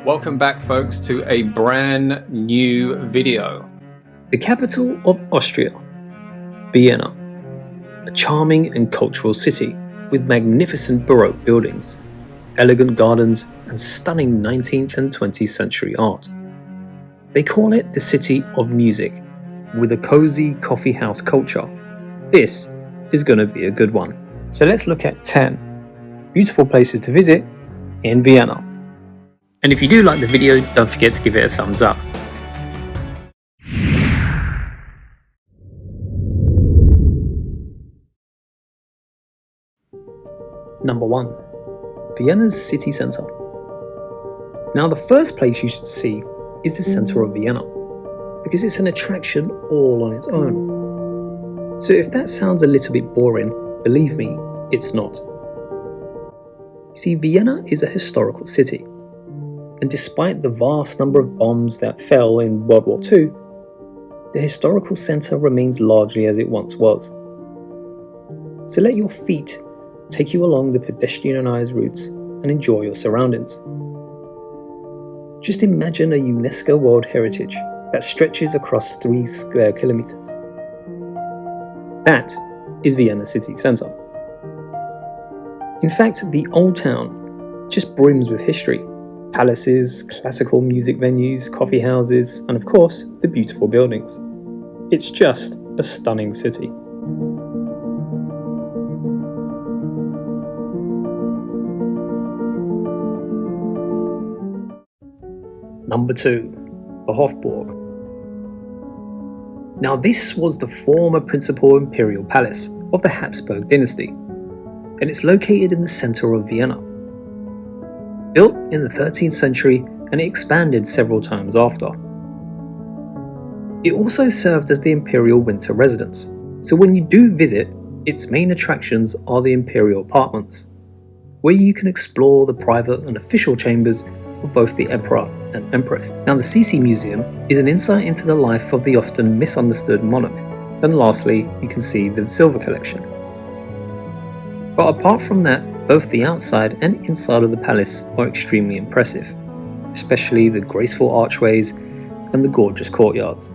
Welcome back, folks, to a brand new video. The capital of Austria, Vienna, a charming and cultural city with magnificent Baroque buildings, elegant gardens and stunning 19th and 20th century art. They call it the City of Music, with a cozy coffee house culture. This is going to be a good one. So let's look at 10 beautiful places to visit in Vienna. And if you do like the video, don't forget to give it a thumbs up. Number 1. Vienna's city centre. Now the first place you should see is the centre of Vienna, because it's an attraction all on its own. So if that sounds a little bit boring, believe me, it's not. See, Vienna is a historical city, and despite the vast number of bombs that fell in World War II, the historical centre remains largely as it once was. So let your feet take you along the pedestrianised routes and enjoy your surroundings. Just imagine a UNESCO World Heritage that stretches across 3 square kilometres. That is Vienna city centre. In fact, the old town just brims with history. Palaces, classical music venues, coffee houses, and of course, the beautiful buildings. It's just a stunning city. Number 2. The Hofburg. Now this was the former principal Imperial Palace of the Habsburg dynasty, and it's located in the centre of Vienna. Built in the 13th century, and it expanded several times after. It also served as the imperial winter residence, so when you do visit, its main attractions are the imperial apartments, where you can explore the private and official chambers of both the emperor and empress. Now the CC Museum is an insight into the life of the often misunderstood monarch, and lastly, you can see the silver collection. But apart from that, both the outside and inside of the palace are extremely impressive, especially the graceful archways and the gorgeous courtyards.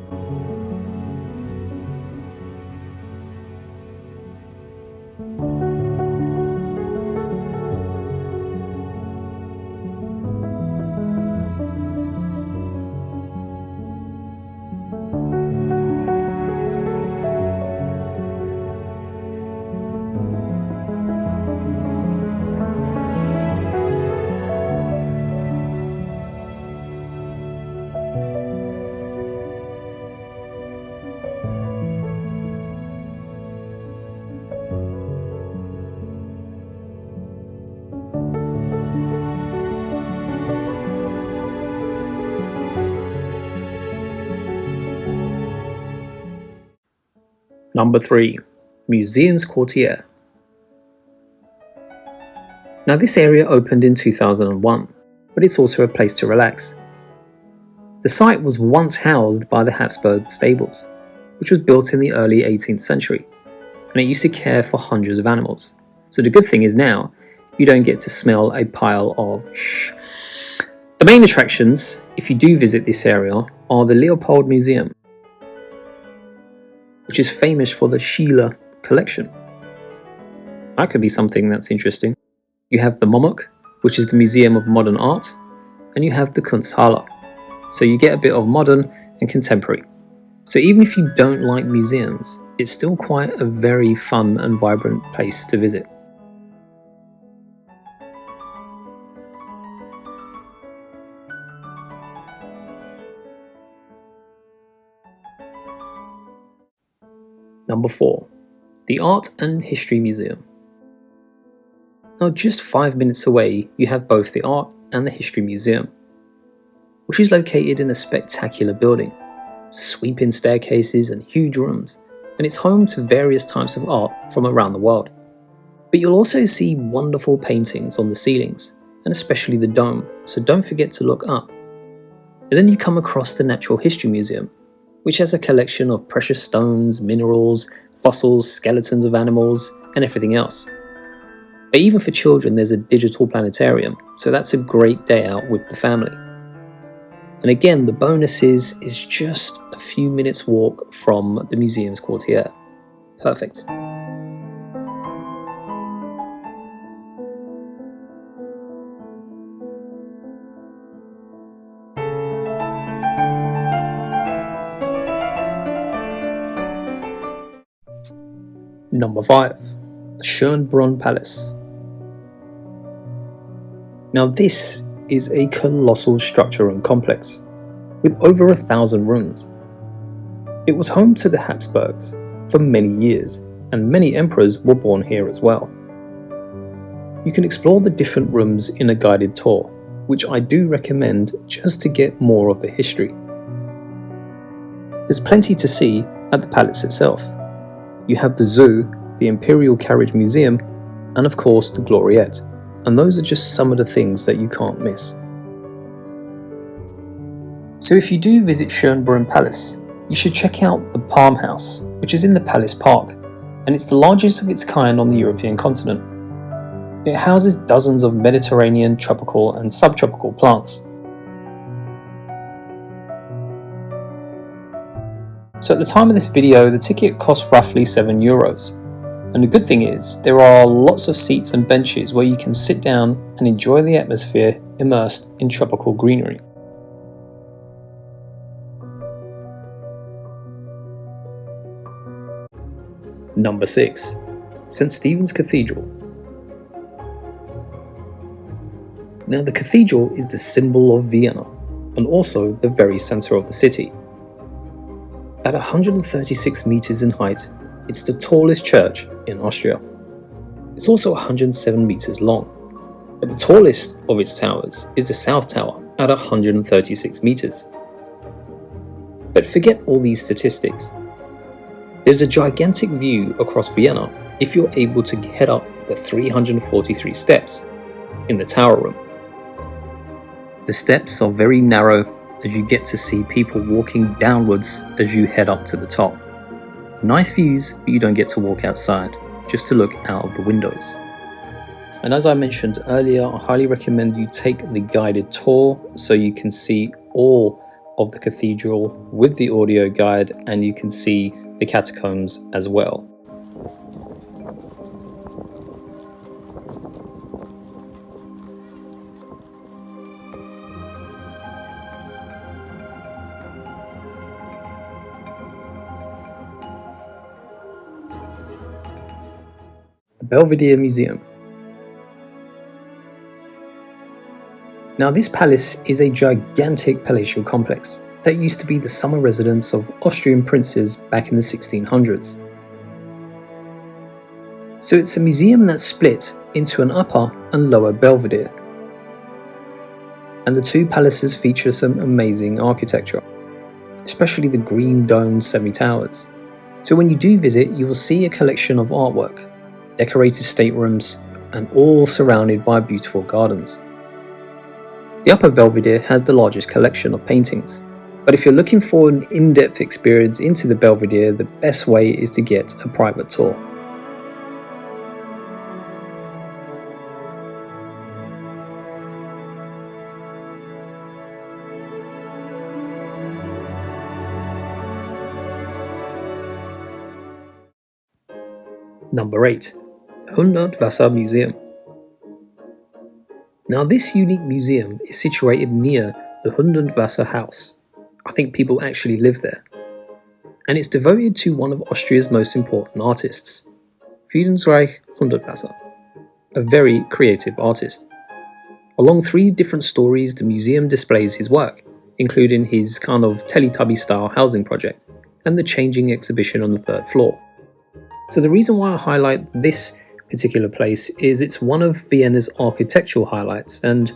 Number 3. Museumsquartier. Now this area opened in 2001, but it's also a place to relax. The site was once housed by the Habsburg stables, which was built in the early 18th century, and it used to care for hundreds of animals. So the good thing is now, you don't get to smell a pile of shh. The main attractions, if you do visit this area, are the Leopold Museum, which is famous for the Schiele collection. That could be something that's interesting. You have the Momok, which is the Museum of Modern Art, and you have the Kunsthalle. So you get a bit of modern and contemporary. So even if you don't like museums, it's still quite a very fun and vibrant place to visit. Number 4. The Art and History Museum. Now just 5 minutes away, you have both the Art and the History Museum, which is located in a spectacular building, sweeping staircases and huge rooms, and it's home to various types of art from around the world. But you'll also see wonderful paintings on the ceilings, and especially the dome, so don't forget to look up. And then you come across the Natural History Museum, which has a collection of precious stones, minerals, fossils, skeletons of animals, and everything else. But even for children, there's a digital planetarium, so that's a great day out with the family. And again, the bonus is just a few minutes walk from the museum's Courtier. Perfect. Number 5. The Schonbrunn Palace. Now this is a colossal structure and complex, with over 1,000 rooms. It was home to the Habsburgs for many years, and many emperors were born here as well. You can explore the different rooms in a guided tour, which I do recommend just to get more of the history. There's plenty to see at the palace itself. You have the zoo, the Imperial Carriage Museum, and of course the Gloriette, and those are just some of the things that you can't miss. So if you do visit Schonbrunn Palace, you should check out the Palm House, which is in the Palace Park, and it's the largest of its kind on the European continent. It houses dozens of Mediterranean, tropical and subtropical plants. So at the time of this video, the ticket costs roughly €7. And the good thing is, there are lots of seats and benches where you can sit down and enjoy the atmosphere immersed in tropical greenery. Number 6. St. Stephens Cathedral. Now the cathedral is the symbol of Vienna, and also the very centre of the city. At 136 meters in height, it's the tallest church in Austria. It's also 107 meters long, but the tallest of its towers is the South Tower at 136 meters. But forget all these statistics. There's a gigantic view across Vienna if you're able to head up the 343 steps in the tower room. The steps are very narrow as you get to see people walking downwards as you head up to the top. Nice views, but you don't get to walk outside, just to look out of the windows. And as I mentioned earlier, I highly recommend you take the guided tour so you can see all of the cathedral with the audio guide, and you can see the catacombs as well. The Belvedere Museum. Now this palace is a gigantic palatial complex that used to be the summer residence of Austrian princes back in the 1600s. So it's a museum that's split into an upper and lower Belvedere. And the two palaces feature some amazing architecture, especially the green domed semi-towers. So when you do visit, you will see a collection of artwork, decorated staterooms, and all surrounded by beautiful gardens. The upper Belvedere has the largest collection of paintings, but if you're looking for an in-depth experience into the Belvedere, the best way is to get a private tour. Number 8. Hundertwasser Museum. Now this unique museum is situated near the Hundertwasser house. I think people actually live there. And it's devoted to one of Austria's most important artists, Friedrich Hundertwasser, a very creative artist. Along 3 different stories, the museum displays his work, including his kind of Teletubby-style housing project and the changing exhibition on the 3rd floor. So the reason why I highlight this particular place is it's one of Vienna's architectural highlights, and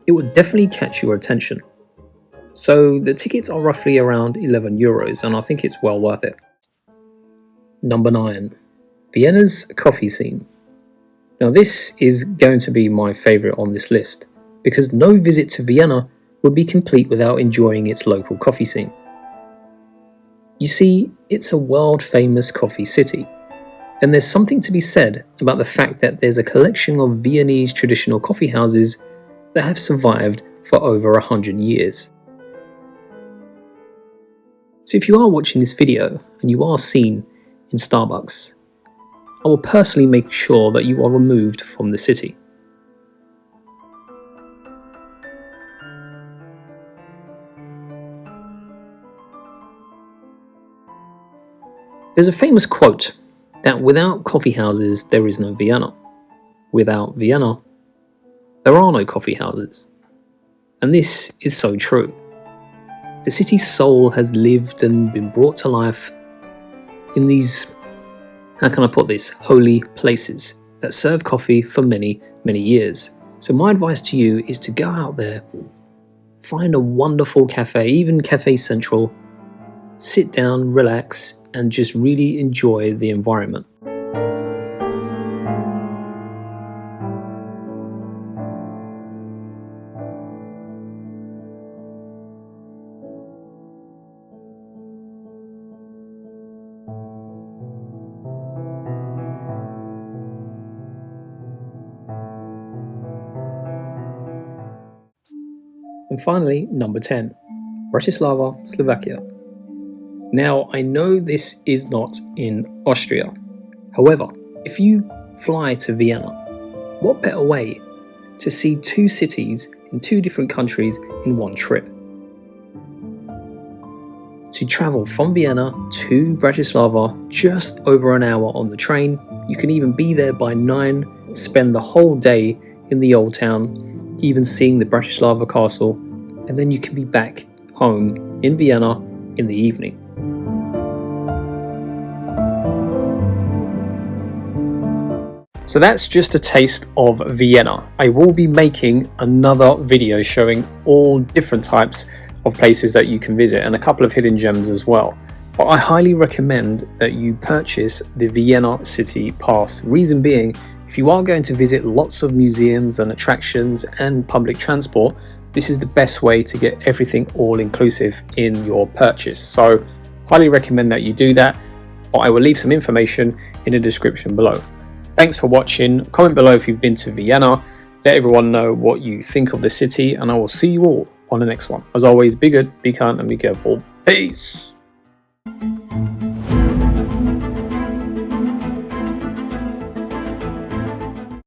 it would definitely catch your attention. So the tickets are roughly around €11, and I think it's well worth it. Number 9. Vienna's coffee scene. Now this is going to be my favourite on this list, because no visit to Vienna would be complete without enjoying its local coffee scene. You see, it's a world-famous coffee city, and there's something to be said about the fact that there's a collection of Viennese traditional coffee houses that have survived for over 100 years. So if you are watching this video and you are seen in Starbucks, I will personally make sure that you are removed from the city. There's a famous quote that without coffee houses there is no Vienna. Without Vienna, there are no coffee houses. And this is so true. The city's soul has lived and been brought to life in these, how can I put this, holy places that serve coffee for many, many years. So my advice to you is to go out there, find a wonderful cafe, even Cafe Central, sit down, relax, and just really enjoy the environment. And finally, number 10, Bratislava, Slovakia. Now, I know this is not in Austria. However, if you fly to Vienna, what better way to see two cities in two different countries in one trip? To travel from Vienna to Bratislava, just over an hour on the train. You can even be there by 9, spend the whole day in the old town, even seeing the Bratislava castle, and then you can be back home in Vienna in the evening. So that's just a taste of Vienna. I will be making another video showing all different types of places that you can visit and a couple of hidden gems as well. But I highly recommend that you purchase the Vienna City Pass. Reason being, if you are going to visit lots of museums and attractions and public transport, this is the best way to get everything all inclusive in your purchase. So highly recommend that you do that, but I will leave some information in the description below. Thanks for watching. Comment below if you've been to Vienna. Let everyone know what you think of the city, and I will see you all on the next one. As always, be good, be kind, and be careful. Peace!